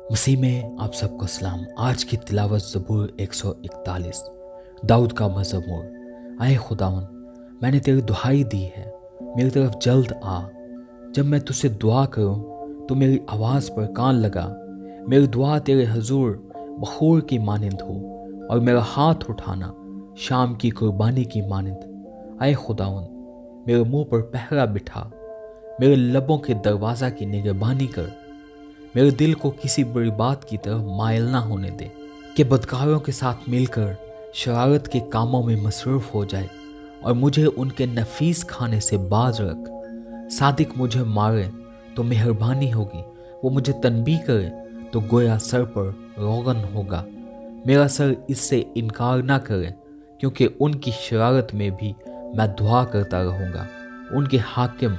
मसीह में आप सबको सलाम। आज की तिलावत ज़बूर 141 दाऊद का मज़मूर। आए खुदावन, मैंने तेरी दुहाई दी है, मेरी तरफ जल्द आ। जब मैं तुझसे दुआ करूं तो मेरी आवाज़ पर कान लगा। मेरी दुआ तेरे हजूर बखूर की मानिंद हो और मेरा हाथ उठाना शाम की कुर्बानी की मानिंद। आए खुदावन, मेरे मुंह पर पहरा बिठा, मेरे लबों के दरवाज़ा की निगरानी कर। मेरे दिल को किसी बुरी बात की तरफ मायल ना होने दे कि बदकारों के साथ मिलकर शरारत के कामों में मसरूफ हो जाए और मुझे उनके नफीस खाने से बाज रख। सादिक मुझे मारे तो मेहरबानी होगी, वो मुझे तनबीह करे तो गोया सर पर रोगन होगा। मेरा सर इससे इनकार ना करे, क्योंकि उनकी शरारत में भी मैं दुआ करता रहूँगा। उनके हाकिम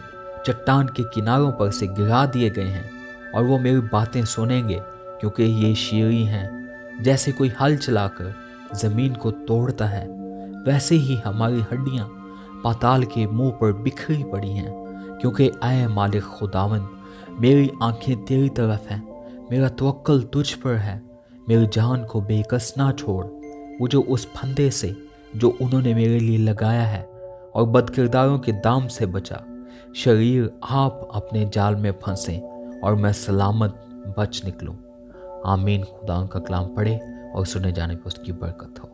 चट्टान के किनारों पर से गिरा दिए गए हैं और वो मेरी बातें सुनेंगे, क्योंकि ये शीरी हैं। जैसे कोई हल चलाकर ज़मीन को तोड़ता है, वैसे ही हमारी हड्डियां पाताल के मुंह पर बिखरी पड़ी हैं। क्योंकि ऐ मालिक खुदावंद, मेरी आंखें तेरी तरफ हैं, मेरा तवक्कल तुझ पर है। मेरी जान को बेकस ना छोड़, मुझे उस फंदे से जो उन्होंने मेरे लिए लगाया है, और बदकिरदारों के दाम से बचा। शरीर आप अपने जाल में फंसे और मैं सलामत बच निकलूं। आमीन। खुदा का कलाम पढ़े और सुने जाने पर उसकी बरकत हो।